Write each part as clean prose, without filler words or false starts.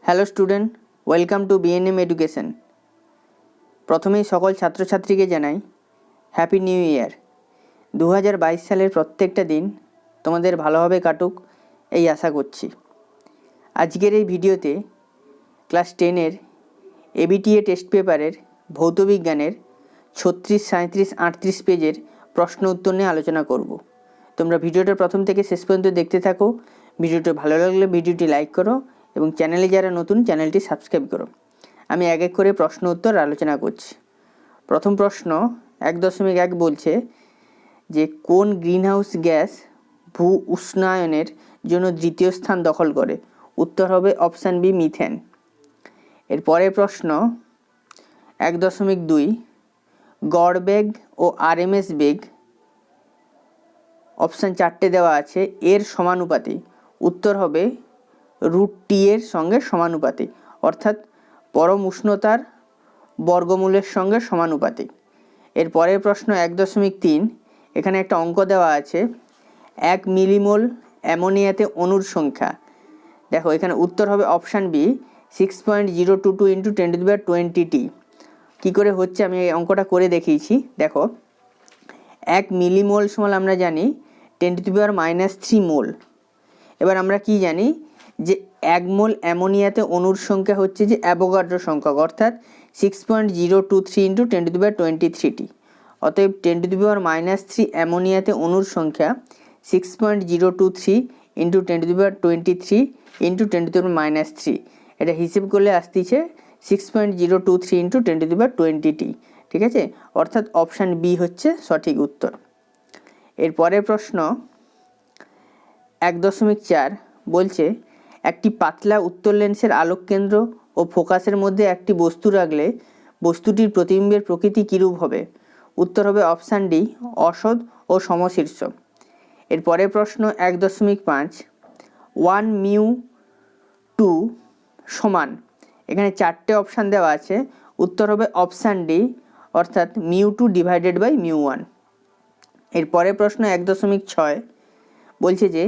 Hello student, welcome to BNM education. প্রথমেই সকল ছাত্রছাত্রীকে জানাই হ্যাপি নিউ ইয়ার। 2022 সালের প্রত্যেকটা দিন তোমাদের ভালোভাবে কাটুক এই আশা করছি। আজকের এই ভিডিওতে ক্লাস 10-এর এবিটিএ টেস্ট পেপারের ভৌতবিজ্ঞানের 36, 37, 38 পেজের প্রশ্ন উত্তর নিয়ে আলোচনা করব। তোমরা ভিডিওটা প্রথম থেকে শেষ পর্যন্ত দেখতে থাকো। ভিডিওটা ভালো লাগলে ভিডিওটি লাইক করো এবং চ্যানেলে যারা নতুন চ্যানেলটি সাবস্ক্রাইব করো। আমি এক এক করে প্রশ্ন উত্তর আলোচনা করছি। প্রথম প্রশ্ন 1.1 বলছে যে কোন গ্রিনহাউস গ্যাস ভূ উষ্ণায়নের জন্য দ্বিতীয় স্থান দখল করে? উত্তর হবে অপশান বি, মিথেন। এর পরের প্রশ্ন 1.2 গড় বেগ ও আরএমএস বেগ অপশান 4টে দেওয়া আছে, এর সমানুপাতিক। উত্তর হবে √T এর সঙ্গে সমানুপাতিক, অর্থাৎ পরম উষ্ণতার বর্গমূলের সঙ্গে সমানুপাতিক। এর পরের প্রশ্ন 1.3 এখানে একটা অঙ্ক দেওয়া আছে, 1 মিলিমোল অ্যামোনিয়াতে অণুর সংখ্যা। দেখো এখানে উত্তর হবে অপশান বি, 6.022 × 10⁻20T। কী করে হচ্ছে আমি এই অঙ্কটা করে দেখিয়েছি। দেখো 1 মিলিমোল সমান আমরা জানি 10⁻³ মোল। এবার আমরা কি জানি যে 1 মোল অ্যামোনিয়াতে অণুর সংখ্যা হচ্ছে যে অ্যাভোগাড্রো সংখ্যক, অর্থাৎ 6.023 × 10⁻23T। অতএব 10⁻³ অ্যামোনিয়াতে অণুর সংখ্যা 6.023 × 10⁻23 × 10⁻³ এটা হিসেব করলে আসতেছে 6.023 × 10⁻20T। ঠিক আছে, অর্থাৎ অপশান বি হচ্ছে সঠিক উত্তর। এর পরের প্রশ্ন 1.4 বলছে একটি পাতলা উত্তর লেন্সের আলোক কেন্দ্র ও ফোকাসের মধ্যে একটি বস্তু রাখলে বস্তুটির প্রতিবিম্বের প্রকৃতি কীরূপ হবে? উত্তর হবে অপশান ডি, অসৎ ও সমশীর্ষ। এর পরের প্রশ্ন 1.5 1μ2 সমান, এখানে 4টে অপশান দেওয়া আছে। উত্তর হবে অপশান ডি, অর্থাৎ μ2 / μ1। এর পরের প্রশ্ন 1.6 বলছে যে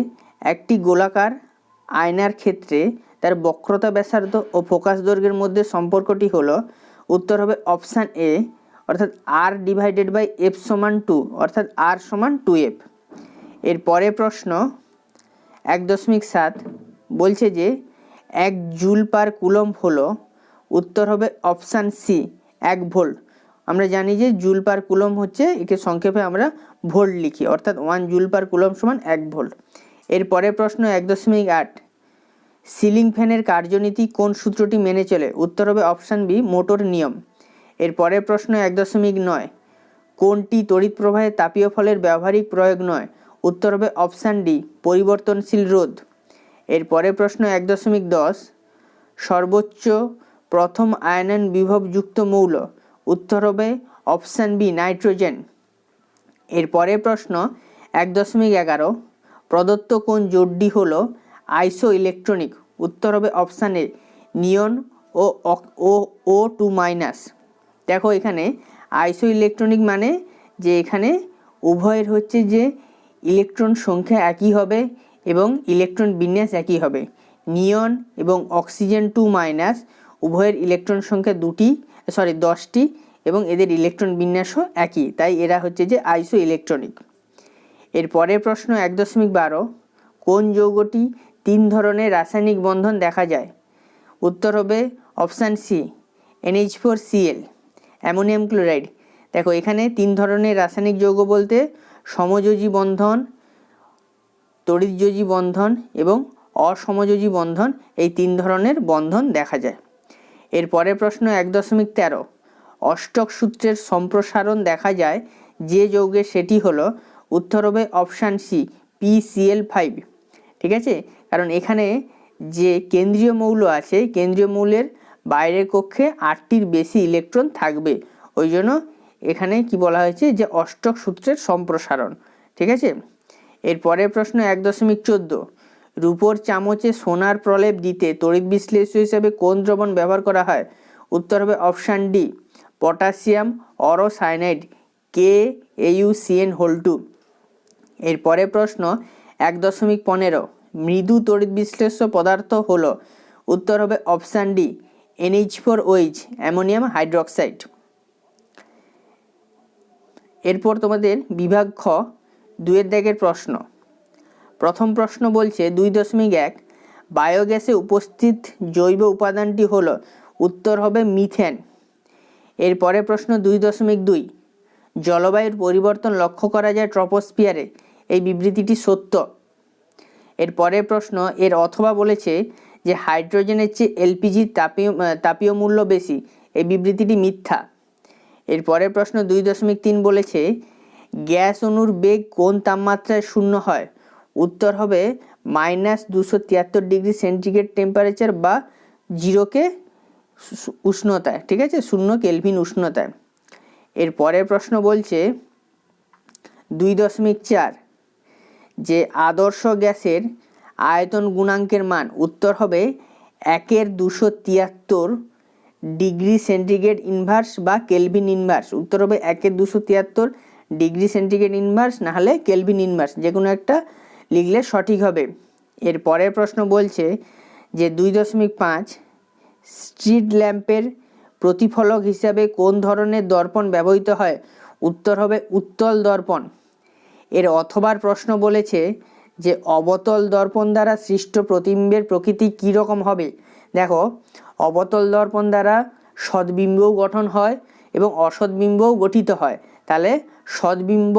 একটি গোলাকার আয়নার ক্ষেত্রে তার বক্রতা ব্যাসার্ধ ও ফোকাস দৈর্ঘ্যের মধ্যে সম্পর্কটি হলো। উত্তর হবে অপশান এ, অর্থাৎ r/f = 2, অর্থাৎ r = 2f। এর পরের প্রশ্ন 1.7 বলছে যে 1 জুল পার কুলম্ব হলো। উত্তর হবে অপশান সি, 1 ভোল্ট। আমরা জানি যে জুল পার কুলম্ব হচ্ছে, একে সংক্ষেপে আমরা ভোল্ট লিখি, অর্থাৎ 1 জুল পার কুলম্ব সমান 1 ভোল্ট। এর পরের প্রশ্ন 1.8 সিলিং ফ্যানের কার্যনীতি কোন সূত্রটি মেনে চলে? উত্তর হবে অপশান বি, মোটর নিয়ম। এর পরের প্রশ্ন 1.9 কোনটি তড়িৎ প্রবাহে তাপীয় ফলের ব্যবহারিক প্রয়োগ নয়? উত্তর হবে অপশান ডি, পরিবর্তনশীল রোধ। এর পরের প্রশ্ন 1.10 সর্বোচ্চ প্রথম আয়নন বিভবযুক্ত মৌল। উত্তর হবে অপশান বি, নাইট্রোজেন। এর পরের প্রশ্ন 1.11 প্রদত্ত কোন জোড়টি হলো আইসো ইলেকট্রনিক? উত্তর হবে অপশান এ, নিয়ন ও O2-। দেখো এখানে আইসো ইলেকট্রনিক মানে যে এখানে উভয়ের হচ্ছে যে ইলেকট্রন সংখ্যা একই হবে এবং ইলেকট্রন বিন্যাস একই হবে। নিয়ন এবং অক্সিজেন 2- উভয়ের ইলেকট্রন সংখ্যা 10টি এবং এদের ইলেকট্রন বিন্যাসও একই, তাই এরা হচ্ছে যে আইসো ইলেকট্রনিক। এর পরের প্রশ্ন 1.12 কোন যৌগটি 3 ধরনের রাসায়নিক বন্ধন দেখা যায়? উত্তর হবে option C, NH4Cl, ammonium chloride. দেখো এখানে 3 ধরনের রাসায়নিক যৌগ বলতে সমযোজী বন্ধন, তড়িৎযোজী বন্ধন এবং অসমযোজী বন্ধন, এই 3 ধরনের বন্ধন দেখা যায়। এর পরের প্রশ্ন 1.13 অষ্টক সূত্রের সম্প্রসারণ দেখা যায় যে যৌগের, সেটি হলো। উত্তর হবে অপশান সি, PCl5। ঠিক আছে, কারণ এখানে যে কেন্দ্রীয় মৌল আছে, কেন্দ্রীয় মৌলের বাইরের কক্ষে 8টির বেশি ইলেকট্রন থাকবে, ওই জন্য এখানে কি বলা হয়েছে যে অষ্টক সূত্রের সম্প্রসারণ। ঠিক আছে, এর পরের প্রশ্ন 1.14 রূপোর চামচে সোনার প্রলেপ দিতে তড়িৎ বিশ্লেষ্য হিসেবে কোন দ্রবণ ব্যবহার করা হয়? উত্তর হবে অপশান ডি, পটাশিয়াম অরোসায়ানাইড, KAuCN2। এর পরের প্রশ্ন 1.15 মৃদু তড়িৎ বিশ্লেষ্য পদার্থ হলো। উত্তর হবে option D NH4OH ammonium hydroxide. এরপর তোমাদের বিভাগ খ 2-এর দাগের প্রশ্ন। প্রথম প্রশ্ন বলছে 2.1 বায়োগ্যাসে উপস্থিত জৈব উপাদানটি হলো, উত্তর হবে মিথেন। এরপরে প্রশ্ন 2.2 জলবায়ুর পরিবর্তন লক্ষ্য করা যায় ট্রপোস্ফিয়ারে, এই বিবৃতিটি সত্য। এরপরের প্রশ্ন এর অথবা বলেছে যে হাইড্রোজেনের চেয়ে এলপিজির তাপীয় মূল্য বেশি, এই বিবৃতিটি মিথ্যা। এরপরের প্রশ্ন 2.3 বলেছে গ্যাস অণুর বেগ কোন তাপমাত্রায় শূন্য হয়, উত্তর হবে -273 ডিগ্রি সেন্টিগ্রেড টেম্পারেচার বা 0 উষ্ণতায়, ঠিক আছে, 0 কেলভিন উষ্ণতায়। এর পরের প্রশ্ন বলছে 2.4 যে আদর্শ গ্যাসের আয়তন গুণাঙ্কের মান, উত্তর হবে 1/273 ডিগ্রি সেন্টিগ্রেড ইনভার্স বা কেলভিন ইনভার্স, উত্তর হবে 1/273 ডিগ্রি সেন্টিগ্রেড ইনভার্স, না হলে কেলভিন ইনভার্স, যে কোনো একটা লিখলে সঠিক হবে। এর পরের প্রশ্ন বলছে যে 2.5 স্ট্রিট ল্যাম্পের প্রতিফলক হিসাবে কোন ধরনের দর্পণ ব্যবহৃত হয়, উত্তর হবে উত্তল দর্পণ। এর অথবার প্রশ্ন বলেছে যে অবতল দর্পণ দ্বারা সৃষ্ট প্রতিবিম্বের প্রকৃতি কী রকম হবে। দেখো, অবতল দর্পণ দ্বারা সদ্বিম্বও গঠন হয় এবং অসদ্বিম্বও গঠিত হয়, তাহলে সদ্বিম্ব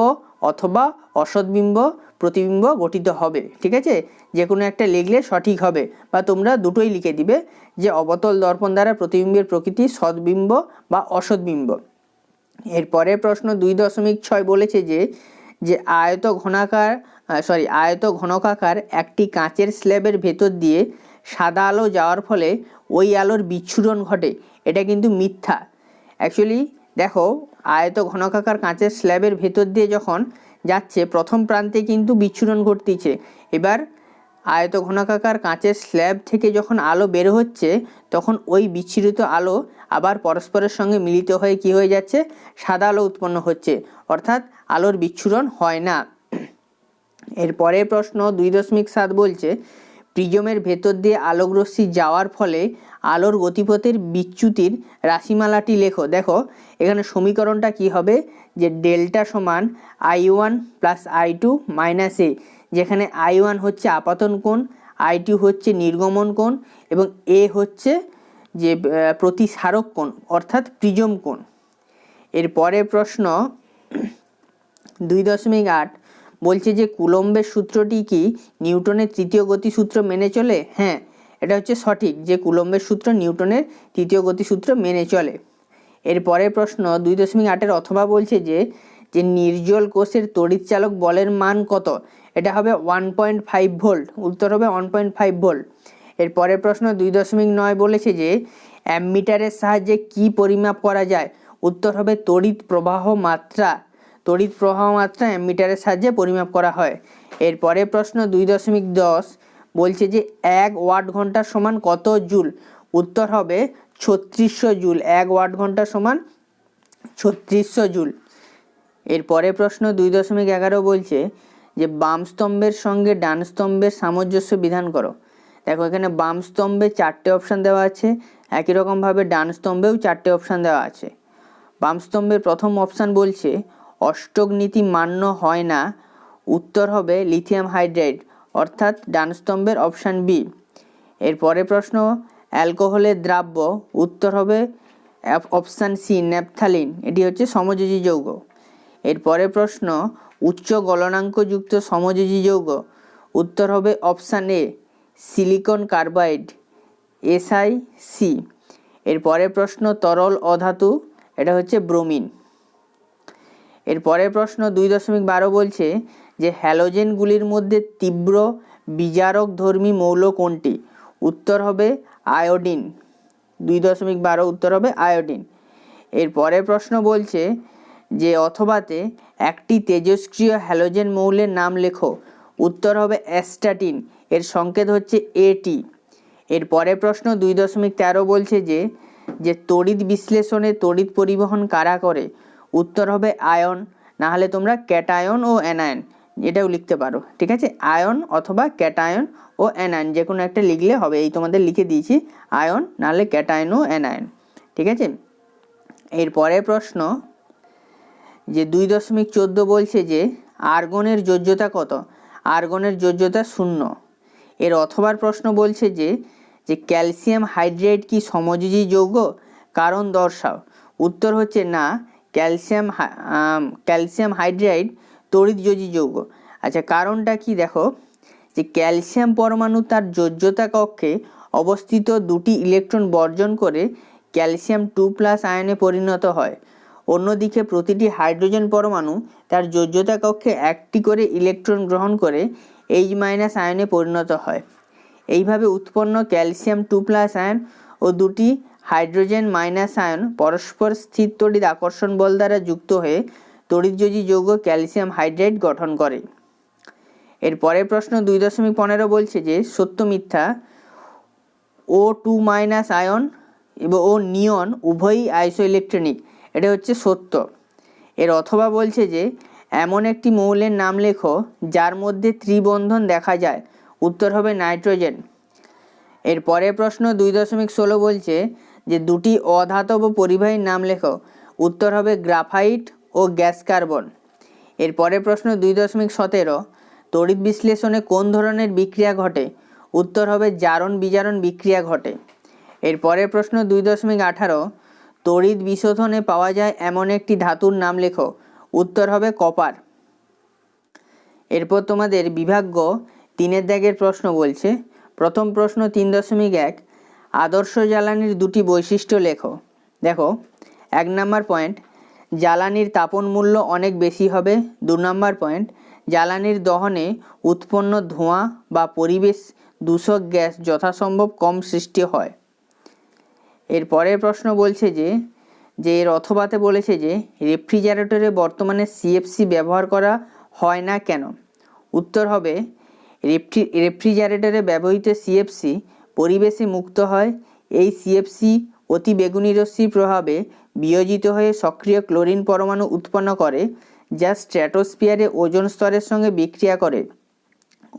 অথবা অসদ্বিম্ব প্রতিবিম্ব গঠিত হবে, ঠিক আছে, যে কোনো একটা লিখলে সঠিক হবে, বা তোমরা দুটোই লিখে দিবে যে অবতল দর্পণ দ্বারা প্রতিবিম্বের প্রকৃতি সদ্বিম্ব বা অসদ্বিম্ব। এরপরে প্রশ্ন 2.6 বলেছে যে আয়ত ঘনকাকার একটি কাঁচের স্ল্যাবের ভেতর দিয়ে সাদা আলো যাওয়ার ফলে ওই আলোর বিচ্ছুরণ ঘটে, এটা কিন্তু মিথ্যা। অ্যাকচুয়ালি দেখো, আয়ত ঘনকাকার কাঁচের স্ল্যাবের ভেতর দিয়ে যখন যাচ্ছে প্রথম প্রান্তে কিন্তু বিচ্ছুরণ ঘটতেছে, এবার আয়ত ঘনকাকার কাঁচের স্ল্যাব থেকে যখন আলো বের হচ্ছে তখন ওই বিচ্ছুরিত আলো আবার পরস্পরের সঙ্গে মিলিত হয়ে কি হয়ে যাচ্ছে, সাদা আলো উৎপন্ন হচ্ছে, অর্থাৎ আলোর বিচ্ছুরণ হয় না। এরপরের প্রশ্ন 2.7 বলছে প্রিজমের ভেতর দিয়ে আলোকরশ্মি যাওয়ার ফলে আলোর গতিপথের বিচ্যুতির রাশিমালাটি লেখো। দেখো, এখানে সমীকরণটা কি হবে, যে ডেল্টা সমান I1 + I2 - A, যেখানে I1 হচ্ছে আপাতন কোণ, I2 হচ্ছে নির্গমন কোণ এবং A হচ্ছে যে প্রতিসারক কোণ অর্থাৎ প্রিজম কোণ। এরপরের প্রশ্ন 2.8 বলছে যে কুলম্বের সূত্রটি কি নিউটনের তৃতীয় গতিসূত্র মেনে চলে। হ্যাঁ, এটা হচ্ছে সঠিক, যে কুলম্বের সূত্র নিউটনের তৃতীয় গতিসূত্র মেনে চলে। এরপরের প্রশ্ন 2.8 অথবা বলছে যে নির্জল কোষের তড়িৎচালক বলের মান কত, এটা হবে 1.5 ভোল্ট, উত্তর হবে 1.5 ভোল্ট। এরপরের প্রশ্ন 2.9 বলেছে যে অ্যামমিটারের সাহায্যে কি পরিমাপ করা যায়, উত্তর হবে তড়িৎ প্রবাহ মাত্রা। তড়িৎ প্রবাহ মাত্রা অ্যামমিটারের সাহায্যে পরিমাপ করা হয়। এরপরে প্রশ্ন 2.10 বলছে যে 1 ওয়াট ঘন্টা সমান কত জুল, উত্তর হবে 3600 জুল। 1 ওয়াট ঘন্টা সমান 3600 জুল। এরপরে প্রশ্ন 2.11 বলছে যে বাম স্তম্ভের সঙ্গে ডান স্তম্ভের সামঞ্জস্য বিধান করো। দেখো, এখানে বাম স্তম্ভে 4টে অপশান দেওয়া আছে, একই রকমভাবে ডান স্তম্ভেও 4টে অপশান দেওয়া আছে। বাম স্তম্ভের প্রথম অপশান বলছে অষ্টক নীতি মান্য হয় না, উত্তর হবে লিথিয়াম হাইড্রাইড, অর্থাৎ ডান স্তম্ভের অপশান বি। এরপরে প্রশ্ন অ্যালকোহলের দ্রাব্য, উত্তর হবে অপশান সি ন্যাপথালিন, এটি হচ্ছে সমযোজী যৌগ। এরপরে প্রশ্ন উচ্চ গলনাঙ্কযুক্ত সমযোজী যৌগ, উত্তর হবে option A silicon carbide SiC। এরপরে প্রশ্ন তরল অধাতু, এটা হচ্ছে ব্রোমিন। এরপরের প্রশ্ন 2.12 বলছে যে হ্যালোজেনগুলির মধ্যে তীব্র বিজারকধর্মী মৌল কোনটি, উত্তর হবে আয়োডিন। 2.12 উত্তর হবে আয়োডিন। এরপরের প্রশ্ন বলছে যে অথবাতে একটি তেজস্ক্রিয় হ্যালোজেন মৌলের নাম লেখো, উত্তর হবে অ্যাস্টাটিন, এর সংকেত হচ্ছে AT। এরপরের প্রশ্ন 2.13 বলছে যে তড়িৎ বিশ্লেষণে তড়িৎ পরিবহন কারা করে, উত্তর হবে আয়ন, না হলে তোমরা ক্যাটায়ন ও অ্যানায়ন, এটাও লিখতে পারো, ঠিক আছে। আয়ন অথবা ক্যাটায়ন ও অ্যানায়ন যে কোনো একটা লিখলে হবে। এই তোমাদের লিখে দিয়েছি আয়ন, নাহলে ক্যাটায়ন ও অ্যানায়ন, ঠিক আছে। এরপরের প্রশ্ন যে 2.14 বলছে যে আর্গনের যোজ্যতা কত? আর্গনের যোজ্যতা 0। এর অথবার প্রশ্ন বলছে যে ক্যালসিয়াম হাইড্রেট কি সমযোজী যৌগ? কারণ দর্শাও। উত্তর হচ্ছে না, ক্যালসিয়াম হাইড্রাইড তড়িৎযোজী যৌগ। আচ্ছা, কারণটা কি দেখো, যে ক্যালসিয়াম পরমাণু তার যোজ্যতা কক্ষে অবস্থিত দুটি ইলেকট্রন বর্জন করে ক্যালসিয়াম 2+ আয়নে পরিণত হয়। অন্যদিকে প্রতিটি হাইড্রোজেন পরমাণু তার যোজ্যতা কক্ষে একটি করে ইলেকট্রন গ্রহণ করে H- আয়নে পরিণত হয়। এইভাবে উৎপন্ন ক্যালসিয়াম 2+ আয়ন ও দুটি হাইড্রোজেন মাইনাস আয়ন পরস্পর স্থির তড়িৎ আকর্ষণ বল দ্বারা যুক্ত হয়ে তড়িৎযোজী যৌগ ক্যালসিয়াম হাইড্রাইড গঠন করে। এর পরের প্রশ্ন 2.15 বলছে যে সত্য মিথ্যা O2- আয়ন এবং ও নিয়ন উভয়ই আইসোইলেকট্রনিক। এটা হচ্ছে সত্য। এর অথবা বলছে যে এমন একটি মৌলের নাম লেখো যার মধ্যে ত্রিবন্ধন দেখা যায়। উত্তর হবে নাইট্রোজেন। এর পরের প্রশ্ন 2.16 বলছে যে দুটি অধাতব পরিবাহীর নাম লেখো। উত্তর হবে গ্রাফাইট ও গ্যাস কার্বন। এর পরের প্রশ্ন 2.17 তড়িৎ বিশ্লেষণে কোন ধরনের বিক্রিয়া ঘটে? উত্তর হবে জারণ বিজারণ বিক্রিয়া ঘটে। এর পরের প্রশ্ন 2.18 তড়িৎ বিশোধনে পাওয়া যায় এমন একটি ধাতুর নাম লেখো। উত্তর হবে কপার। এরপর তোমাদের বিভাগ্য 3-এর দাগের প্রশ্ন বলছে। প্রথম প্রশ্ন 3.1 আদর্শ জ্বালানির দুটি বৈশিষ্ট্য লেখো। দেখো, 1 নম্বর পয়েন্ট জ্বালানির তাপন মূল্য অনেক বেশি হবে। 2 নম্বর পয়েন্ট জ্বালানির দহনে উৎপন্ন ধোঁয়া বা পরিবেশ দূষক গ্যাস যথাসম্ভব কম সৃষ্টি হয়। এর পরের প্রশ্ন বলছে যে এর অথবাতে বলেছে যে রেফ্রিজারেটরে বর্তমানে সিএফসি ব্যবহার করা হয় না কেন? উত্তর হবে রেফ্রিজারেটরে ব্যবহৃত সিএফসি পরিবেশে মুক্ত হয়। এই সিএফসি অতি বেগুনি রশ্মির প্রভাবে বিয়োজিত হয়ে সক্রিয় ক্লোরিন পরমাণু উৎপন্ন করে, যা স্ট্র্যাটোস্ফিয়ারে ওজোন স্তরের সঙ্গে বিক্রিয়া করে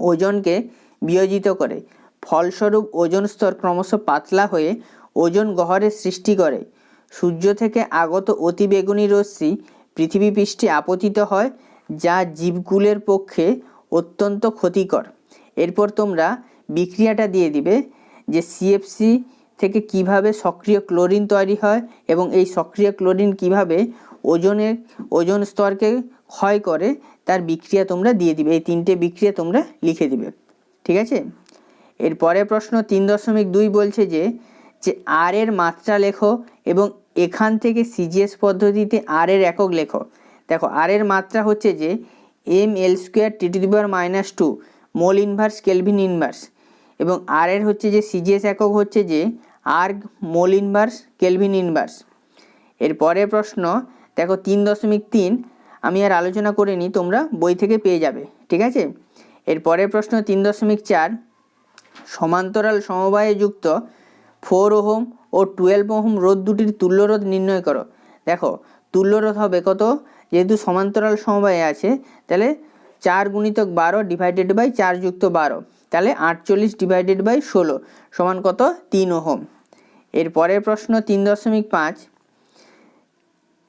ওজোনকে বিয়োজিত করে। ফলস্বরূপ ওজোন স্তর ক্রমশ পাতলা হয়ে ওজোন গহ্বরের সৃষ্টি করে। সূর্য থেকে আগত অতি বেগুনি রশ্মি পৃথিবী পৃষ্ঠে আপতিত হয়, যা জীবকুলের পক্ষে অত্যন্ত ক্ষতিকর। এরপর তোমরা বিক্রিয়াটা দিয়ে দিবে যে সিএফসি থেকে কিভাবে সক্রিয় ক্লোরিন তৈরি হয় এবং এই সক্রিয় ক্লোরিন কিভাবে ওজোন স্তরকে ক্ষয় করে তার বিক্রিয়া তোমরা দিয়ে দিবে। এই 3টে বিক্রিয়া তোমরা লিখে দিবে, ঠিক আছে। এরপরে প্রশ্ন 3.2 বলছে যে আর এর মাত্রা লেখো এবং এখান থেকে সিজিএস পদ্ধতিতে আর এর একক লেখো। দেখো, আর এর মাত্রা হচ্ছে যে mL²T⁻² মোল ইনভার্স কেলভিন ইনভার্স, এবং আর এর হচ্ছে যে সিজিএস একক হচ্ছে যে erg mole inverse kelvin inverse. এর পরের প্রশ্ন দেখো 3.3 আমি আর আলোচনা করিনি, তোমরা বই থেকে পেয়ে যাবে, ঠিক আছে। এর পরের প্রশ্ন 3.4 সমান্তরাল সমবায়ে যুক্ত 4 ওহম ও 12 ওহম রোধ দুটির তুল্যরোধ নির্ণয় করো। দেখো, তুল্যরোধ হবে কত? যেহেতু সমান্তরাল সমবায়ে আছে তাহলে 4 × 12 / 4 + 12, তাহলে 48/16 সমান কত? 3 ওহম। এর পরের প্রশ্ন 3.5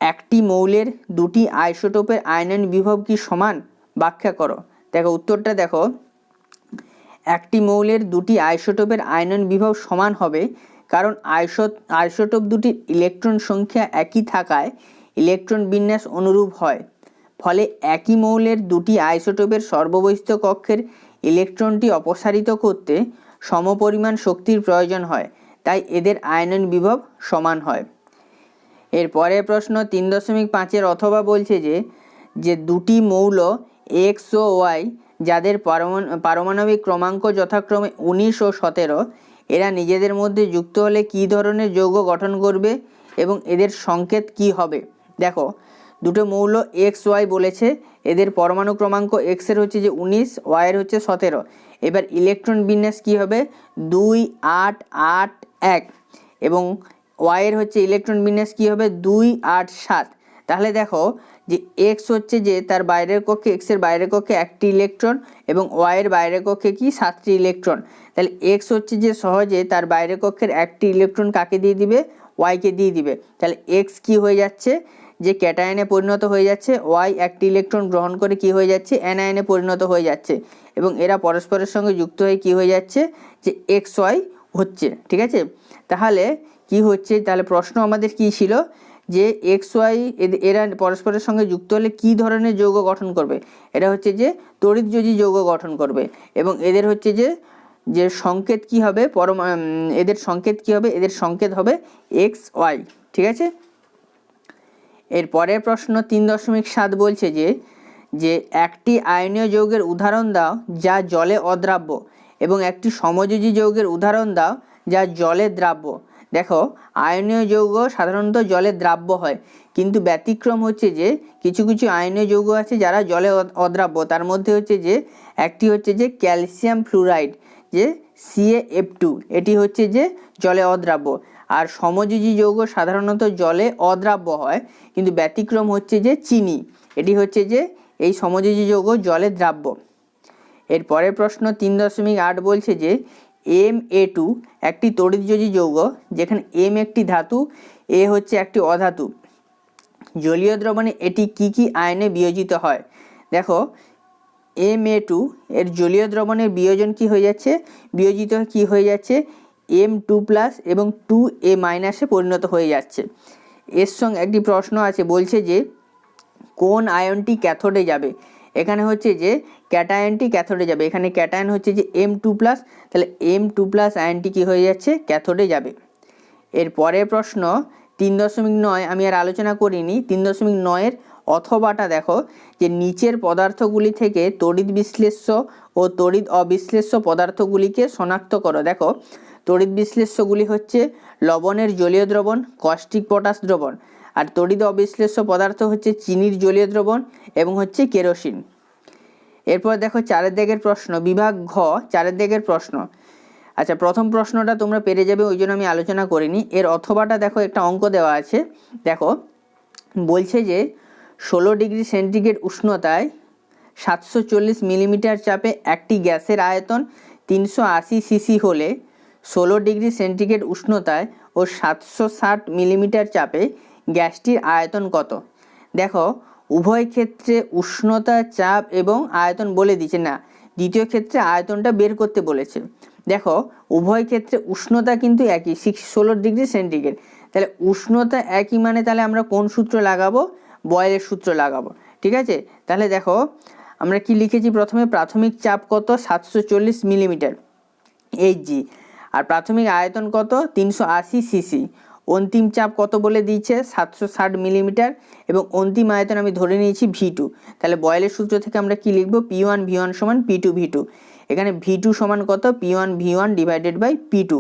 একটি মৌলের দুটি আইসোটোপের আয়নন বিভব কি সমান? ব্যাখ্যা করো। দেখো, উত্তরটা দেখো, একটি মৌলের দুটি আইসোটোপের আয়নন বিভব সমান হবে কারণ আইসোটোপ দুটির ইলেকট্রন সংখ্যা একই থাকায় ইলেকট্রন বিন্যাস অনুরূপ হয়। ফলে একই মৌলের দুটি আইসোটোপের সর্ববহিস্থ কক্ষের ইলেকট্রনটি অপসারিত করতে সমপরিমাণ শক্তির প্রয়োজন হয়, তাই এদের আয়নন বিভব সমান হয়। এর পরের প্রশ্ন 3.5 অথবা বলছে যে দুটি মৌল এক্স ও ওয়াই যাদের পারমাণবিক ক্রমাঙ্ক যথাক্রমে 19 ও 17, এরা নিজেদের মধ্যে যুক্ত হলে কী ধরনের যৌগ গঠন করবে এবং এদের সংকেত কি হবে? দেখো, দুটো মৌল এক্স ওয়াই বলেছে, এদের পরমাণু ক্রমাঙ্ক এক্সের হচ্ছে যে 19, ওয়াইয়ের হচ্ছে 17। এবার ইলেকট্রন বিন্যাস কি হবে? 2 8 8 1, এবং ওয়াইয়ের হচ্ছে ইলেকট্রন বিন্যাস কি হবে? 2 8 7। তাহলে দেখো যে এক্স হচ্ছে যে তার বাইরের কক্ষে, এক্সের বাইরের কক্ষে 1টি ইলেকট্রন এবং ওয়াইয়ের বাইরের কক্ষে কি 7টি ইলেকট্রন। তাহলে এক্স হচ্ছে যে সহজে তার বাইরের কক্ষের 1টি ইলেকট্রন কাকে দিয়ে দিবে, ওয়াইকে দিয়ে দিবে। তাহলে এক্স কি হয়ে যাচ্ছে, যে ক্যাটায়নে পরিণত হয়ে যাচ্ছে, ওয়াই 1টি ইলেকট্রন গ্রহণ করে কি হয়ে যাচ্ছে, অ্যানায়নে পরিণত হয়ে যাচ্ছে এবং এরা পরস্পরের সঙ্গে যুক্ত হয়ে কি হয়ে যাচ্ছে, যে এক্স ওয়াই হচ্ছে। ঠিক আছে, তাহলে কি হচ্ছে, তাহলে প্রশ্ন আমাদের কি ছিল, যে এক্স ওয়াই এরা পরস্পরের সঙ্গে যুক্ত হলে কি ধরনের যৌগ গঠন করবে, এরা হচ্ছে যে তড়িৎযোজী যৌগ গঠন করবে এবং এদের হচ্ছে যে সংকেত কি হবে, এদের সংকেত কি হবে, এদের সংকেত হবে এক্স ওয়াই। ঠিক আছে, এর পরের প্রশ্ন 3.7 বলছে যে একটি আয়নীয় যৌগের উদাহরণ দাও যা জলে অদ্রাব্য এবং একটি সমযোজী যৌগের উদাহরণ দাও যা জলে দ্রাব্য। দেখো আয়নীয় যৌগ সাধারণত জলে দ্রাব্য হয়, কিন্তু ব্যতিক্রম হচ্ছে যে কিছু কিছু আয়নীয় যৌগ আছে যারা জলে অদ্রাব্য। তার মধ্যে হচ্ছে যে একটি হচ্ছে যে ক্যালসিয়াম ফ্লুরাইড, যে CaF2, এটি হচ্ছে যে জলে অদ্রাব্য। আর সমযোজী যৌগ সাধারণত জলে অদ্রাব্য হয়, কিন্তু ব্যতিক্রম হচ্ছে যে চিনি, এটি হচ্ছে যে এই সমযোজী যৌগ জলে দ্রাব্য। এর পরের প্রশ্ন 3.8 বলছে যে Ma2 একটি তড়িৎযোজী যৌগ যেখানে M একটি ধাতু, A হচ্ছে একটি অধাতু। জলীয় দ্রবণে এটি কি কি আয়নে বিয়োজিত হয়। দেখো Ma2 এর জলীয় দ্রবণের বিয়োজন কি হয়ে যাচ্ছে, বিয়োজিত কি হয়ে যাচ্ছে, M2+ এবং 2A- পরিণত হয়ে যাচ্ছে। এর সঙ্গে একটি প্রশ্ন আছে, বলছে যে কোন আয়নটি ক্যাথোডে যাবে। এখানে হচ্ছে যে ক্যাটায়নটি ক্যাথোডে যাবে, এখানে ক্যাটায়ন হচ্ছে যে M2+, তাহলে M2+ আয়নটি কি হয়ে যাচ্ছে, ক্যাথোডে যাবে। এর পরের প্রশ্ন 3.9 আমি আর আলোচনা করিনি। 3.9 অথবাটা দেখো, যে নিচের পদার্থগুলি থেকে তড়িৎ বিশ্লেষ্য ও তড়িৎ অবিশ্লেষ্য পদার্থগুলিকে শনাক্ত করো। দেখো তড়িৎ বিশ্লেষ্যগুলি হচ্ছে লবণের জলীয় দ্রবণ, কস্টিক পটাশ দ্রবণ, আর তড়িৎ অবিশ্লেষ্য পদার্থ হচ্ছে চিনির জলীয় দ্রবণ এবং হচ্ছে কেরোসিন। এরপর দেখো 4 দাগের প্রশ্ন, বিভাগ ঘ 4 দাগের প্রশ্ন। আচ্ছা, প্রথম প্রশ্নটা তোমরা পেরে যাবে, ওই জন্য আমি আলোচনা করিনি। এর অথবাটা দেখো, একটা অঙ্ক দেওয়া আছে। দেখো বলছে যে 16 ডিগ্রি সেন্টিগ্রেড উষ্ণতায় 740 মিলিমিটার চাপে একটি গ্যাসের আয়তন 380 সিসি হলে 16 ডিগ্রি সেন্টিগ্রেড উষ্ণতায় ও 760 মিলিমিটার চাপে গ্যাসটির আয়তন কত। দেখো উভয় ক্ষেত্রে উষ্ণতা, চাপ এবং আয়তন বলে দিচ্ছে না, দ্বিতীয় ক্ষেত্রে আয়তনটা বের করতে বলেছে। দেখো উভয় ক্ষেত্রে উষ্ণতা কিন্তু একই, 16 ডিগ্রি সেন্টিগ্রেড। তাহলে উষ্ণতা একই মানে তাহলে আমরা কোন সূত্র লাগাবো, বয়েলের সূত্র লাগাবো। ঠিক আছে, তাহলে দেখো আমরা কি লিখেছি, প্রথমে প্রাথমিক চাপ কত, 740 মিলিমিটার Hg, আর প্রাথমিক আয়তন কত, 380 সিসি। অন্তিম চাপ কত বলে দিয়েছে, 760 মিলিমিটার, এবং অন্তিম আয়তন আমি ধরে নিয়েছি V2। তাহলে বয়েলের সূত্র থেকে আমরা কি লিখবো, P1 V1 সমান P2 V2। এখানে V2 সমান কত, P1 V1 divided by P2।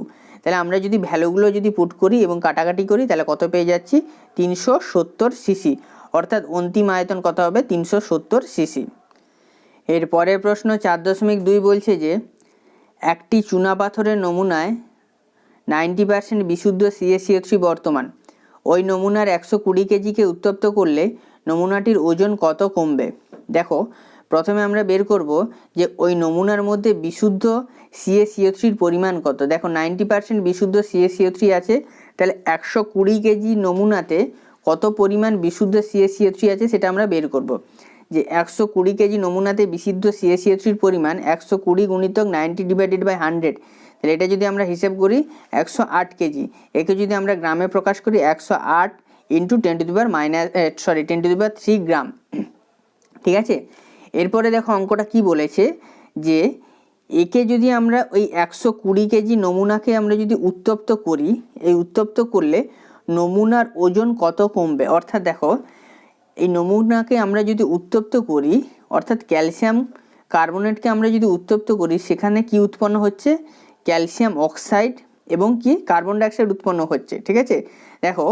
তাহলে আমরা যদি ভ্যালুগুলো যদি পুট করি এবং কাটাকাটি করি, তাহলে কত পেয়ে যাচ্ছি, 370 সিসি, অর্থাৎ অন্তিম আয়তন কত হবে, 370 সিসি। এর পরের প্রশ্ন 4.2 বলছে যে একটি চুনাপাথরের নমুনায় 90% বিশুদ্ধ CaCO3 বর্তমান, ওই নমুনার 120 কেজিকে উত্তপ্ত করলে নমুনাটির ওজন কত কমবে। দেখো প্রথমে আমরা বের করব যে ওই নমুনার মধ্যে বিশুদ্ধ CaCO3 পরিমাণ কত। দেখো 90% বিশুদ্ধ CaCO3 আছে, তাহলে 120 কেজি নমুনাতে কত পরিমাণ বিশুদ্ধ CaCO3 আছে সেটা আমরা বের করব। যে 120 কেজি নমুনাতে বিশুদ্ধ CaCO3 পরিমাণ 120 গুণিতক 90 ডিভাইডেড বাই 100, তাহলে এটা যদি আমরা হিসাব করি 108 কেজি। একে যদি আমরা গ্রামে প্রকাশ করি 108 ইন্টু 10⁻³ গ্রাম। ঠিক আছে, এরপরে দেখো অঙ্কটা কি বলেছে, যে একে যদি আমরা ওই 120 কেজি নমুনাকে আমরা যদি উত্তপ্ত করি, এই উত্তপ্ত করলে নমুনার ওজন কত কমবে। অর্থাৎ দেখো এই নমুনাকে আমরা যদি উত্তপ্ত করি, অর্থাৎ ক্যালসিয়াম কার্বনেটকে আমরা যদি উত্তপ্ত করি, সেখানে কি উৎপন্ন হচ্ছে, ক্যালসিয়াম অক্সাইড এবং কি কার্বন ডাইঅক্সাইড উৎপন্ন হচ্ছে। ঠিক আছে, দেখো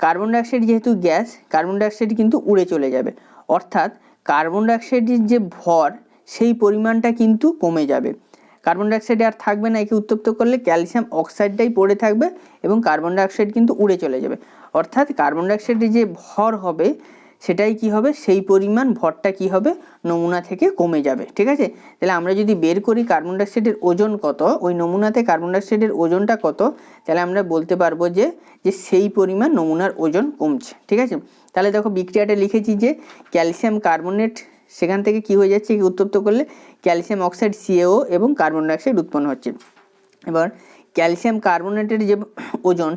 কার্বন ডাইঅক্সাইড যেহেতু গ্যাস, কার্বন ডাইঅক্সাইড কিন্তু উড়ে চলে যাবে, অর্থাৎ কার্বন ডাইঅক্সাইডের যে ভর সেই পরিমাণটা কিন্তু কমে যাবে। কার্বন ডাইঅক্সাইড আর থাকবে না, একে উত্তপ্ত করলে ক্যালসিয়াম অক্সাইডটাই পড়ে থাকবে এবং কার্বন ডাইঅক্সাইড কিন্তু উড়ে চলে যাবে। অর্থাৎ কার্বন ডাইঅক্সাইডের যে ভর হবে সেটাই কি হবে, সেই পরিমাণ ভরটা কি হবে নমুনা থেকে কমে যাবে। ঠিক আছে, তাহলে আমরা যদি বের করি কার্বন ডাইঅক্সাইডের ওজন কত, ওই নমুনাতে কার্বন ডাইঅক্সাইডের ওজনটা কত, তাহলে আমরা বলতে পারবো যে সেই পরিমাণ নমুনার ওজন কমছে। ঠিক আছে, তাহলে দেখো বিক্রিয়াটা লিখেছি যে ক্যালসিয়াম কার্বনেট সেখান থেকে কি হয়ে যাচ্ছে, উত্তপ্ত করলে ক্যালসিয়াম অক্সাইড CaO এবং কার্বন ডাইঅক্সাইড উৎপন্ন হচ্ছে। এবার ক্যালসিয়াম কার্বনেটের যে ওজন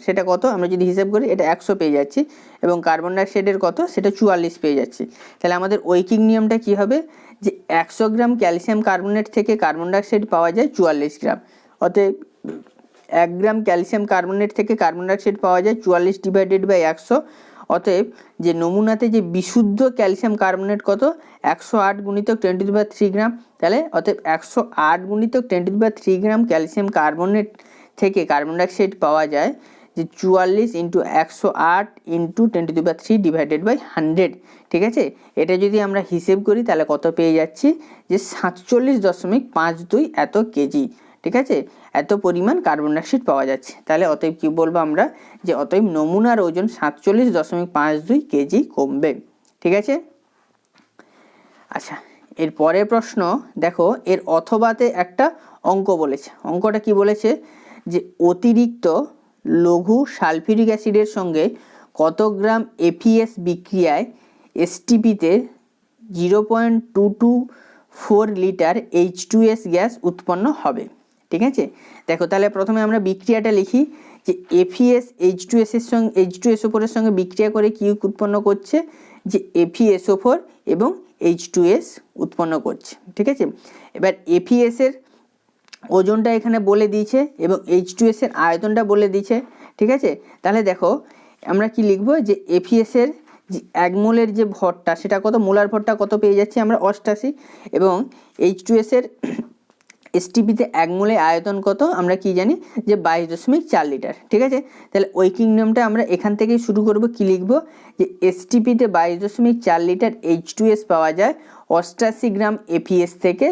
সেটা কত, আমরা যদি হিসাব করি এটা 100 পেয়ে যাচ্ছি, এবং কার্বন ডাইঅক্সাইডের কত, সেটা 44 পেয়ে যাচ্ছি। তাহলে আমাদের ঐকিক নিয়মটা কি হবে, যে 100 গ্রাম ক্যালসিয়াম কার্বনেট থেকে কার্বন ডাইঅক্সাইড পাওয়া যায় 44 গ্রাম, অতএব 1 গ্রাম ক্যালসিয়াম কার্বনেট থেকে কার্বন ডাইঅক্সাইড পাওয়া যায় 44 ডিভাইডেড বাই 100। অতএব যে নমুনাতে যে বিশুদ্ধ ক্যালসিয়াম কার্বনেট কত, 108 গুণিতক 10³ গ্রাম। তাহলে অতএব 108 গুণিতক 10³ গ্রাম ক্যালসিয়াম কার্বনেট থেকে কার্বন ডাইঅক্সাইড পাওয়া যায় যে 44 ইন্টু 108 ইন্টু 10³ ডিভাইডেড বাই 100। ঠিক আছে, এটা যদি আমরা হিসেব করি তাহলে কত পেয়ে যাচ্ছি, যে 47.52 এত কেজি। ঠিক আছে, এত পরিমাণ কার্বন ডাইঅক্সাইড পাওয়া যাচ্ছে। তাহলে অতএব কি বলবো আমরা, যে অতএব নমুনার ওজন 47.52 কেজি কমবে। ঠিক আছে, আচ্ছা এর পরের প্রশ্ন দেখো, এর অথবাতে একটা অঙ্ক বলেছে। অঙ্কটা কি বলেছে, যে অতিরিক্ত লঘু সালফিউরিক অ্যাসিডের সঙ্গে কত গ্রাম APS বিক্রিয়ায় STPতে 0.224 লিটার H2S গ্যাস উৎপন্ন হবে। ঠিক আছে, দেখো তাহলে প্রথমে আমরা বিক্রিয়াটা লিখি, যে APS H2S এর সঙ্গে H2SO4 এর সঙ্গে বিক্রিয়া করে কি উৎপন্ন করছে, যে FeSO4 এবং H2S উৎপন্ন করছে। ঠিক আছে, এবার APS এর ওজনটা এখানে বলে দিয়েছে এবং H2S এর আয়তনটা বলে দিয়েছে। ঠিক আছে, তাহলে দেখো আমরা কি লিখব, যে APS এর যে 1 মোলের যে ভরটা সেটা কত, মোলার ভরটা কত পেয়ে যাচ্ছি আমরা 88, এবং H2S এর STPতে 1 মোলে আয়তন কত আমরা কি জানি, যে 22.4 লিটার। ঠিক আছে, তাহলে ঐকিক নিয়মটা আমরা এখান থেকেই শুরু করব। কি লিখব, যে STPতে 22.4 লিটার H2S পাওয়া যায় 88 গ্রাম APS থেকে,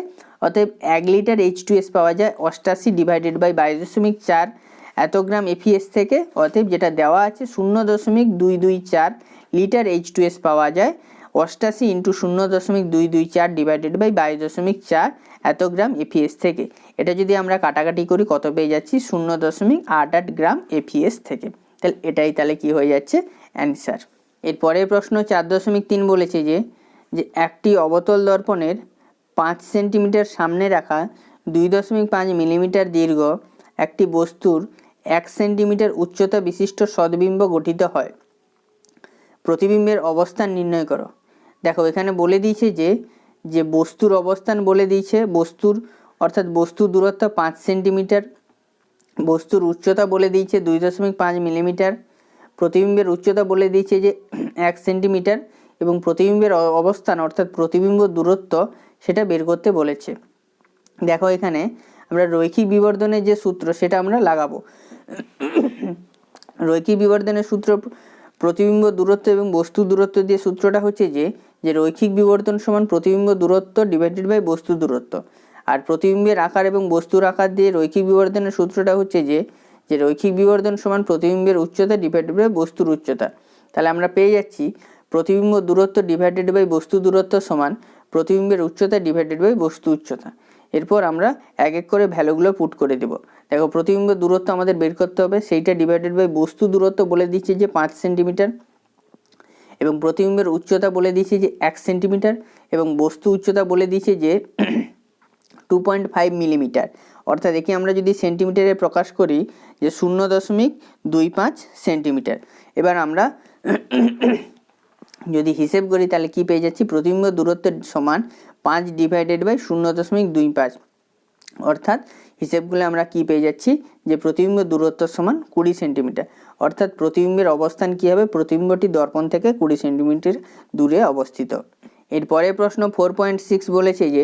অতএব 1 লিটার H2S পাওয়া যায় 88 ডিভাইডেড বাই 22.4 এত গ্রাম APS থেকে, অতএব যেটা দেওয়া আছে 0.224 লিটার H2S পাওয়া যায় 88 ইন্টু 0.224 ডিভাইডেড বাই 22.4 এত গ্রাম APS থেকে। এটা যদি আমরা কাটাকাটি করি কত পেয়ে যাচ্ছি, 0.88 গ্রাম APS থেকে। তাহলে এটাই তাহলে কি হয়ে যাচ্ছে অ্যান্সার। এরপরের প্রশ্ন 4.3 বলেছে যে একটি অবতল দর্পণের 5 সেন্টিমিটার সামনে রাখা 2.5 মিলিমিটার দীর্ঘ একটি বস্তুর 1 সেন্টিমিটার উচ্চতা বিশিষ্ট সদ্বিম্ব গঠিত হয়, প্রতিবিম্বের অবস্থান নির্ণয় করো। দেখো এখানে বলে দিয়েছে যে বস্তুর অবস্থান বলে দিয়েছে, বস্তুর অর্থাৎ বস্তুর দূরত্ব 5 সেন্টিমিটার, বস্তুর উচ্চতা বলে দিয়েছে 2.5 মিলিমিটার, প্রতিবিম্বের উচ্চতা বলে দিয়েছে যে 1 সেন্টিমিটার, এবং প্রতিবিম্বের অবস্থান অর্থাৎ প্রতিবিম্ব দূরত্ব সেটা বের করতে বলেছে। দেখো এখানে আমরা রৈখিক বিবর্ধনের যে সূত্র সেটা আমরা লাগাবো। রৈখিক বিবর্ধনের সূত্র প্রতিবিম্ব দূরত্ব এবং বস্তু দূরত্ব দিয়ে সূত্রটা হচ্ছে যে রৈখিক বিবর্ধন সমান প্রতিবিম্ব দূরত্ব ডিভাইডেড বাই বস্তু দূরত্ব, আর প্রতিবিম্বের আকার এবং বস্তুর আকার দিয়ে রৈখিক বিবর্ধনের সূত্রটা হচ্ছে যে রৈখিক বিবর্ধন সমান প্রতিবিম্বের উচ্চতা ডিভাইডেড বাই বস্তুর উচ্চতা। তাহলে আমরা পেয়ে যাচ্ছি প্রতিবিম্ব দূরত্ব ডিভাইডেড বাই বস্তু দূরত্ব সমান প্রতিবিম্বের উচ্চতা ডিভাইডেড বাই বস্তু উচ্চতা। এরপর আমরা এক এক করে ভ্যালুগুলো পুট করে দেব। দেখো প্রতিবিম্ব দূরত্ব আমাদের বের করতে হবে, সেইটা ডিভাইডেড বাই বস্তু দূরত্ব বলে দিচ্ছি যে 5 সেন্টিমিটার, এবং প্রতিবিম্বের উচ্চতা বলে দিচ্ছি যে 1 সেন্টিমিটার, এবং বস্তু উচ্চতা বলে দিচ্ছি যে 2.5 মিলিমিটার। অর্থাৎ একে আমরা যদি সেন্টিমিটারে প্রকাশ করি যে 0.25 সেন্টিমিটার। এবার আমরা যদি হিসেব করি তাহলে কি পেয়ে যাচ্ছি, প্রতিবিম্ব দূরত্বের সমান 5 ডিভাইডেড বাই 0.25, অর্থাৎ হিসেবগুলো আমরা কি পেয়ে যাচ্ছি, যে প্রতিবিম্ব দূরত্ব সমান 20 সেন্টিমিটার। অর্থাৎ প্রতিবিম্বের অবস্থান কি হবে, প্রতিবিম্বটি দর্পণ থেকে 20 সেন্টিমিটার দূরে অবস্থিত। এরপরে প্রশ্ন 4.6 বলেছে যে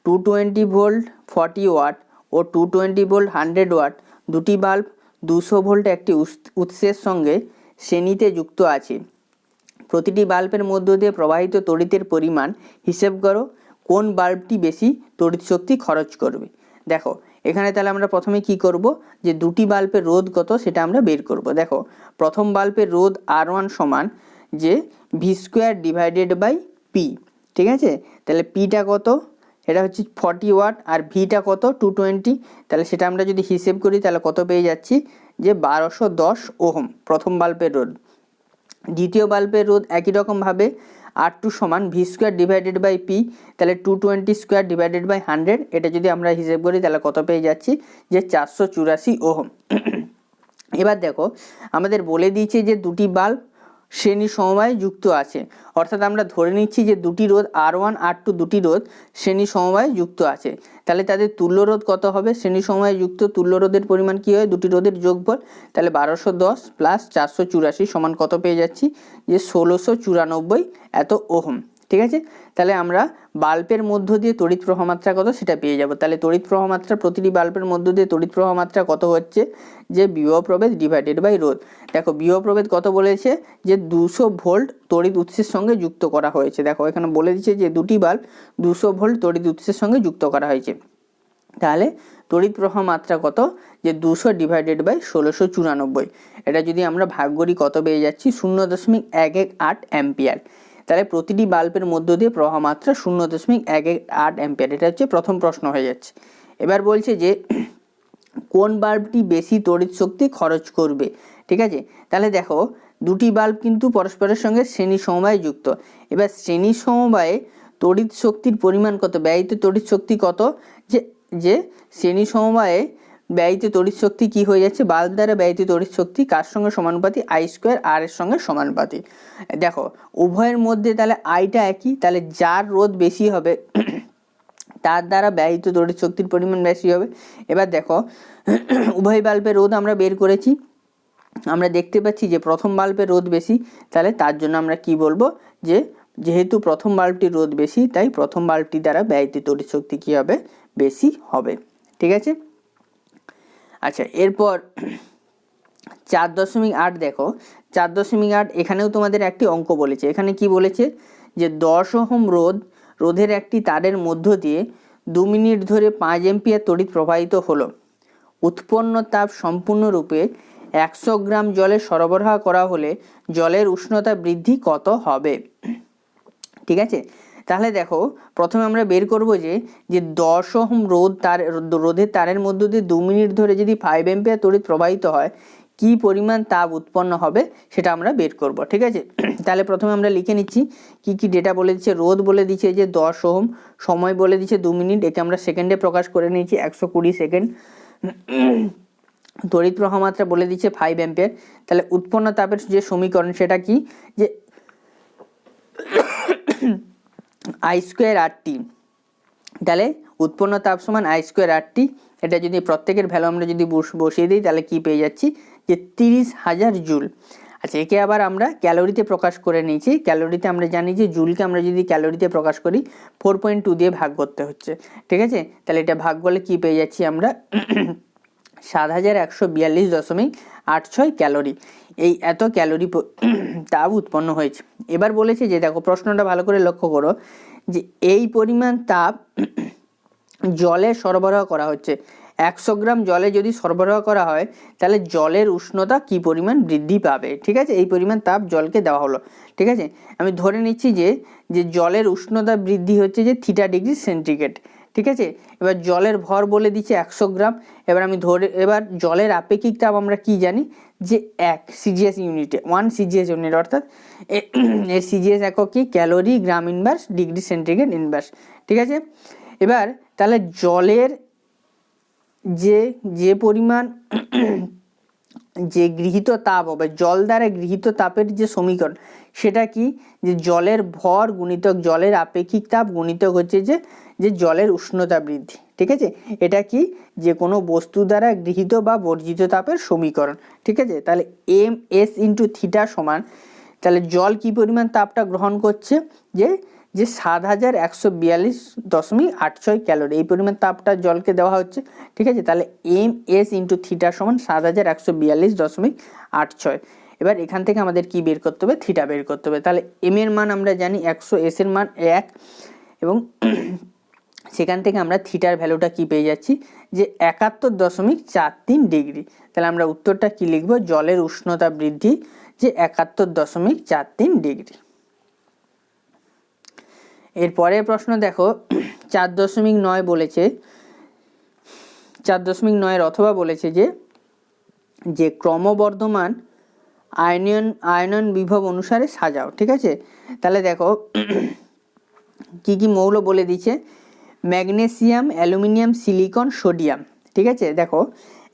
220 ভোল্ট 40 ওয়াট ও 220 ভোল্ট 100 ওয়াট দুটি বাল্ব 200 ভোল্ট একটি উৎসের সঙ্গে শ্রেণীতে যুক্ত আছে। প্রতিটি বাল্বের মধ্য দিয়ে প্রবাহিত তড়িতের পরিমাণ হিসেব করো, কোন বাল্বটি বেশি তড়িৎ শক্তি খরচ করবে। দেখো এখানে তাহলে আমরা প্রথমে কি করব, যে দুটি বাল্বের রোধ কত সেটা আমরা বের করব। দেখো প্রথম বাল্বের রোধ R1 সমান যে V square divided by P, ঠিক আছে। তাহলে পিটা কত, এটা হচ্ছে 40 ওয়াট, আর ভিটা কত 220। তাহলে সেটা আমরা যদি হিসেব করি তাহলে কত পেয়ে যাচ্ছি, যে 1210 ওহম প্রথম বাল্বের রোধ। দ্বিতীয় বাল্বের রোধ একই রকমভাবে R2 সমান V square divided by P, তাহলে 220 স্কোয়ার ডিভাইডেড বাই 100, এটা যদি আমরা হিসেব করি তাহলে কত পেয়ে যাচ্ছি, যে 484 ওহম। এবার দেখো আমাদের বলে দিয়েছে যে দুটি বাল্ব শ্রেণী সমবায়ে যুক্ত আছে, অর্থাৎ আমরা ধরে নিচ্ছি যে দুটি রোধ R1 R2 দুটি রোধ শ্রেণী সমবায়ে যুক্ত আছে। তাহলে তাদের তুল্য রোধ কত হবে, শ্রেণী সমবায়ে যুক্ত তুল্য রোধের পরিমাণ কি হয়, দুটি রোধের যোগফল। তাহলে 1210 প্লাস 484 সমান কত পেয়ে যাচ্ছি, যে 1694 এত ওহম, ঠিক আছে। তাহলে আমরা বাল্বের মধ্য দিয়ে তড়িৎ প্রবাহ মাত্রা কত সেটা পেয়ে যাব। তাহলে তড়িৎ প্রবাহ মাত্রা প্রতিটি বাল্বের মধ্য দিয়ে তড়িৎ প্রবাহ মাত্রা কত হচ্ছে, যে বিভব প্রভেদ ডিভাইডেড বাই রোধ। দেখো বিভব প্রভেদ কত বলেছে, যে 200 ভোল্ট তড়িৎ উৎসের সঙ্গে যুক্ত করা হয়েছে। দেখো এখানে বলে দিচ্ছে যে দুটি বাল্ব 200 ভোল্ট তড়িৎ উৎসের সঙ্গে যুক্ত করা হয়েছে। তাহলে তড়িৎ প্রবাহ মাত্রা কত, যে 200 ডিভাইডেড বাই 1694, এটা যদি আমরা ভাগ করি কত পেয়ে যাচ্ছি, 0.118 অ্যাম্পিয়ার। তাহলে প্রতিটি বাল্বের মধ্য দিয়ে প্রবাহ মাত্রা 0.118 অ্যাম্পিয়ার, এটা হচ্ছে প্রথম প্রশ্ন হয়ে যাচ্ছে। এবার বলছে যে কোন বাল্বটি বেশি তড়িৎ শক্তি খরচ করবে, ঠিক আছে। তাহলে দেখো দুটি বাল্ব কিন্তু পরস্পরের সঙ্গে শ্রেণী সমবায়ে যুক্ত। এবার শ্রেণী সমবায়ে তড়িৎ শক্তির পরিমাণ কত, ব্যয়িত তড়িৎ শক্তি কত, যে শ্রেণী সমবায়ে ব্যয়িত তড়িৎ শক্তি কি হয়ে যাচ্ছে, বাল্ব দ্বারা ব্যয়িত তড়িৎ শক্তি কার সঙ্গে সমানুপাতিক, আই স্কোয়ার আর এর সঙ্গে সমানুপাতিক। দেখো উভয়ের মধ্যে তাহলে আইটা একই, তাহলে যার রোধ বেশি হবে তার দ্বারা ব্যয়িত তড়িৎ শক্তির পরিমাণ বেশি হবে। এবার দেখো উভয় বাল্বের রোধ আমরা বের করেছি, আমরা দেখতে পাচ্ছি যে প্রথম বাল্বের রোধ বেশি, তাহলে তার জন্য আমরা কি বলবো, যে যেহেতু প্রথম বাল্বটির রোধ বেশি তাই প্রথম বাল্বটি দ্বারা ব্যয়িত তড়িৎ শক্তি কি হবে, বেশি হবে, ঠিক আছে। আচ্ছা এরপর 4.8 দেখো 4.8 এখানেও তোমাদের একটি অঙ্ক বলেছে। এখানে কি বলেছে, যে 10 ওহম রোধের একটি তারের মধ্য দিয়ে 2 মিনিট ধরে 5 এম্পিয়ার তড়িৎ প্রবাহিত হলো। উৎপন্ন তাপ সম্পূর্ণরূপে 100 গ্রাম জলে সরবরাহ করা হলে জলের উষ্ণতা বৃদ্ধি কত হবে, ঠিক আছে। তাহলে দেখো প্রথমে আমরা বের করব যে 10 ওহম রোধের তারের মধ্য দিয়ে 2 মিনিট ধরে যদি 5 এম্পিয়ার তড়িৎ প্রবাহিত হয় কি পরিমাণ তাপ উৎপন্ন হবে সেটা আমরা বের করব, ঠিক আছে। তাহলে প্রথমে আমরা লিখে নিচ্ছি কি কি ডেটা বলে দিচ্ছে। রোধ বলে দিচ্ছে যে 10 ওহম, সময় বলে দিচ্ছে 2 মিনিট, একে আমরা সেকেন্ডে প্রকাশ করে নিয়েছি 120 সেকেন্ড। তড়িৎ প্রবাহ মাত্রা বলে দিচ্ছে 5 অ্যাম্পিয়ার। তাহলে উৎপন্ন তাপের যে সমীকরণ সেটা কি, যে আই স্কোয়ার আর টি। তাহলে উৎপন্ন তাপ সমান আই স্কোয়ার আর টি, এটা যদি প্রত্যেকের ভ্যালু আমরা যদি বসিয়ে দিই তাহলে কি পেয়ে যাচ্ছি, যে 30,000 জুল। আচ্ছা একে আবার আমরা ক্যালোরিতে প্রকাশ করে নিয়েছি। ক্যালোরিতে আমরা জানি যে জুলকে আমরা যদি ক্যালোরিতে প্রকাশ করি 4.2 দিয়ে ভাগ করতে হচ্ছে, ঠিক আছে। তাহলে এটা ভাগ করলে কি পেয়ে যাচ্ছি আমরা 7142.86 ক্যালোরি, এই এত ক্যালোরি তাপ উৎপন্ন হয়েছে। এবার বলেছে যে দেখো প্রশ্নটা ভালো করে লক্ষ্য করো, যে এই পরিমাণ তাপ জলে সরবরাহ করা হচ্ছে। 100 গ্রাম জলে যদি সরবরাহ করা হয় তাহলে জলের উষ্ণতা কি পরিমাণ বৃদ্ধি পাবে, ঠিক আছে। এই পরিমাণ তাপ জলকে দেওয়া হলো, ঠিক আছে। আমি ধরে নিচ্ছি যে জলের উষ্ণতা বৃদ্ধি হচ্ছে যে θ°C, ঠিক আছে। এবার জলের ভর বলে দিচ্ছে 100 গ্রাম। এবার জলের আপেক্ষিক তাপ আমরা কি জানি, যে 1 সিজিএস ইউনিটে, 1 সিজিএস ইউনিট, অর্থাৎ এর সিজিএস একক কি, ক্যালোরি গ্রাম ইনভার্স ডিগ্রি সেন্টিগ্রেড ইনভার্স, ঠিক আছে। এবার তাহলে জলের যে পরিমাণ যে গৃহীত তাপ হবে, জল দ্বারা গৃহীত তাপের যে সমীকরণ সেটা কি, যে জলের ভর গুণিতক জলের আপেক্ষিক তাপ গুণিতক হচ্ছে যে জলের উষ্ণতা বৃদ্ধি, ঠিক আছে। এটা কি, যে কোনো বস্তু দ্বারা গৃহীত বা বর্জিত তাপের সমীকরণ, ঠিক আছে। তাহলে MS ইন্টু থিটা সমান, তাহলে জল কি পরিমাণ তাপটা গ্রহণ করছে, যে 7142.86 ক্যালোরি, এই পরিমাণ তাপটা জলকে দেওয়া হচ্ছে, ঠিক আছে। তাহলে MS ইন্টু থিটা সমান 7142.86। এবার এখান থেকে আমাদের কি বের করতে হবে, থিটা বের করতে হবে। তাহলে M এর মান আমরা জানি 100, S এর মান 1, এবং সেখান থেকে আমরা থিটার ভ্যালুটা কি পেয়ে যাচ্ছি, যে 71.43 ডিগ্রি। তাহলে আমরা উত্তরটা কি লিখব, জলের উষ্ণতা বৃদ্ধি যে 71.43 ডিগ্রি। এরপরের প্রশ্ন দেখো 4.9 বলেছে, 4.9 অথবা বলেছে যে ক্রমবর্ধমান আয়নন বিভব অনুসারে সাজাও। ঠিক আছে, তাহলে দেখো কি কি মৌল বলে দিচ্ছে, ম্যাগনেসিয়াম, অ্যালুমিনিয়াম, সিলিকন, সোডিয়াম। ঠিক আছে, দেখো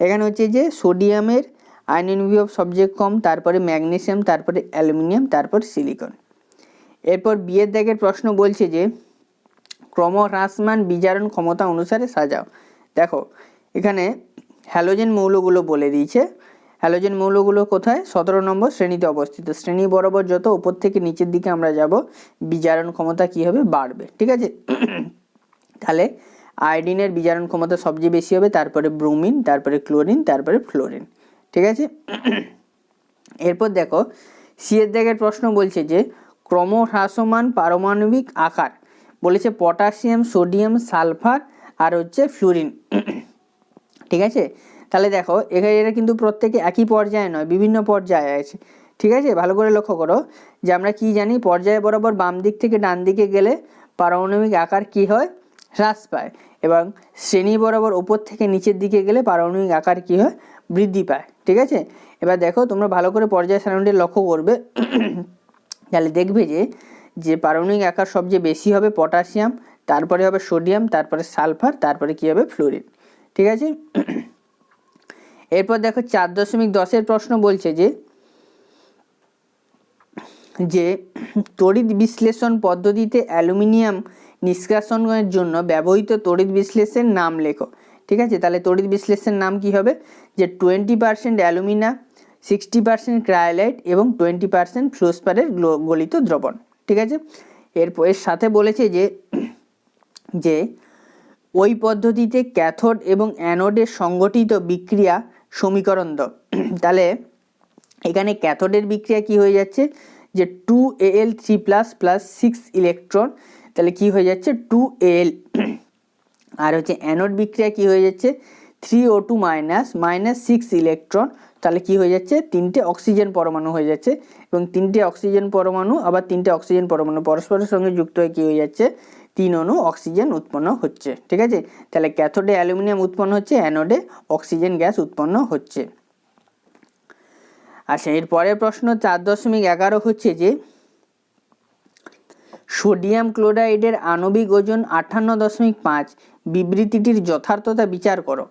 এখানে হচ্ছে যে সোডিয়ামের আয়নন বিভব সবচেয়ে কম, তারপরে ম্যাগনেসিয়াম, তারপরে অ্যালুমিনিয়াম, তারপর সিলিকন। এরপর বিয়ের দাগের প্রশ্ন বলছে যে ক্রমহ্রাসমান বিজারণ ক্ষমতা অনুসারে সাজাও। দেখো এখানে হ্যালোজেন মৌলগুলো বলে দিয়েছে। হ্যালোজেন মৌলগুলো কোথায়? 17 নম্বর শ্রেণীতে অবস্থিত। শ্রেণী বরাবর যত উপর থেকে নিচের দিকে আমরা যাব, বিজারণ ক্ষমতা কি হবে? বাড়বে। ঠিক আছে, তাহলে আয়োডিনের বিজারণ ক্ষমতা সবচেয়ে বেশি হবে, তারপরে ব্রোমিন, তারপরে ক্লোরিন, তারপরে ফ্লোরিন। ঠিক আছে, এরপর দেখো সিয়ের দাগের প্রশ্ন বলছে যে ক্রমহ্রাসমান পারমাণবিক আকার বলেছে পটাশিয়াম, সোডিয়াম, সালফার আর হচ্ছে ফ্লুরিন। ঠিক আছে, তাহলে দেখো এখানে এরা কিন্তু প্রত্যেকে একই পর্যায়ে নয়, বিভিন্ন পর্যায়ে আছে। ঠিক আছে, ভালো করে লক্ষ্য করো যে আমরা কি জানি, পর্যায় বরাবর বাম দিক থেকে ডান দিকে গেলে পারমাণবিক আকার কি হয়? হ্রাস পায়, এবং শ্রেণী বরাবর উপর থেকে নিচের দিকে গেলে পারমাণবিক আকার কি হয়? বৃদ্ধি পায়। ঠিক আছে, এবার দেখো তোমরা ভালো করে পর্যায় সারণীটি লক্ষ্য করবে, তাহলে দেখবে যে পারমাণবিক আকার সবচেয়ে বেশি হবে পটাশিয়াম, তারপরে হবে সোডিয়াম, তারপরে সালফার, তারপরে কি হবে? ফ্লোরিন। ঠিক আছে, এরপর দেখো 4.10 প্রশ্ন বলছে যে তড়িৎ বিশ্লেষণ পদ্ধতিতে অ্যালুমিনিয়াম নিষ্কাশনের জন্য ব্যবহৃত তড়িৎ বিশ্লেষণের নাম লেখো। ঠিক আছে, তাহলে তড়িৎ বিশ্লেষণের নাম কি হবে? যে 20% অ্যালুমিনা, 60% ক্রায়োলাইট এবং 20% ফ্লোসফারের গলিত দ্রবণ। ঠিক আছে, এর সাথে বলেছে যে ওই পদ্ধতিতে ক্যাথোড এবং অ্যানোডের সংগঠিত বিক্রিয়া সমীকরণ দাও। তাহলে এখানে ক্যাথোডের বিক্রিয়া কি হয়ে যাচ্ছে? যে 2Al3+ প্লাস 6 ইলেকট্রন, তাহলে কি হয়ে যাচ্ছে? 2Al। আর হচ্ছে অ্যানোড বিক্রিয়া কি হয়ে যাচ্ছে? 3O2 মাইনাস 6 ইলেকট্রন, তাহলে কি হয়ে যাচ্ছে? 3টে অক্সিজেন পরমাণু হয়ে যাচ্ছে, এবং 3টে অক্সিজেন পরমাণু আবার 3টে অক্সিজেন পরমাণু পরস্পরের সঙ্গে যুক্ত হয়ে কি হয়ে যাচ্ছে? 3 অণু অক্সিজেন উৎপন্ন হচ্ছে। ঠিক আছে, তাহলে ক্যাথোডে অ্যালুমিনিয়াম উৎপন্ন হচ্ছে, অ্যানোডে অক্সিজেন গ্যাস উৎপন্ন হচ্ছে। আচ্ছা, এর পরের প্রশ্ন 4.11 হচ্ছে যে সোডিয়াম ক্লোরাইডের আণবিক ওজন 58.5, বিবৃতিটির যথার্থতা বিচার করো।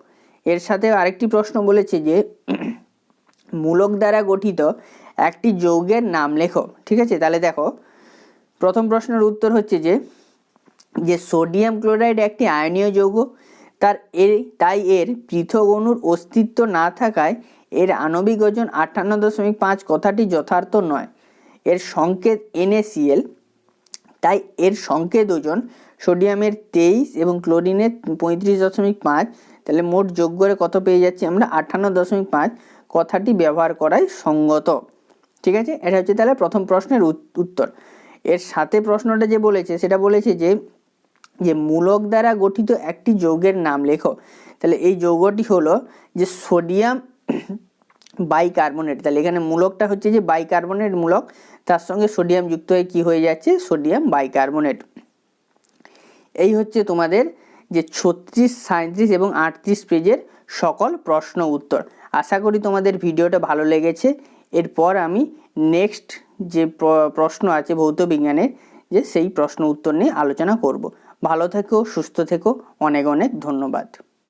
এর সাথে আরেকটি প্রশ্ন বলেছে যে মূলক দ্বারা গঠিত একটি যৌগের নাম লেখো। ঠিক আছে, তাহলে দেখো প্রথম প্রশ্নের উত্তর হচ্ছে যে সোডিয়াম ক্লোরাইড একটি আয়নীয় যৌগ, তাই এর পৃথক অণুর অস্তিত্ব না থাকায় এর আণবিক ওজন 58.5 কথাটি যথার্থ নয়। এর সংকেত NaCl, তাই এর সংকেত ওজন সোডিয়ামের 23 এবং ক্লোরিনের 35.5, তাহলে মোট যোগ করে কত পেয়ে যাচ্ছি আমরা? 58.5 কথাটি ব্যবহার করাই সঙ্গত। ঠিক আছে, এটা হচ্ছে তাহলে প্রথম প্রশ্নের উত্তর। এর সাথে প্রশ্নটা যে বলেছে সেটা বলেছে যে মূলক দ্বারা গঠিত একটি যৌগের নাম লেখো। তাহলে এই যৌগটি হলো যে সোডিয়াম বাইকার্বনেট। তাহলে এখানে মূলকটা হচ্ছে যে বাইকার্বনেট মূলক, তার সঙ্গে সোডিয়াম যুক্ত হয়ে কি হয়ে যাচ্ছে? Sodium bicarbonate. এই হচ্ছে তোমাদের যে 36, 37 এবং 38 পেজের সকল প্রশ্ন উত্তর। আশা করি তোমাদের ভিডিওটা ভালো লেগেছে। এরপর আমি নেক্সট যে প্রশ্ন আছে ভৌত বিজ্ঞানের, যে সেই প্রশ্ন উত্তর নিয়ে আলোচনা করব। ভালো থেকো, সুস্থ থেকো, অনেক অনেক ধন্যবাদ।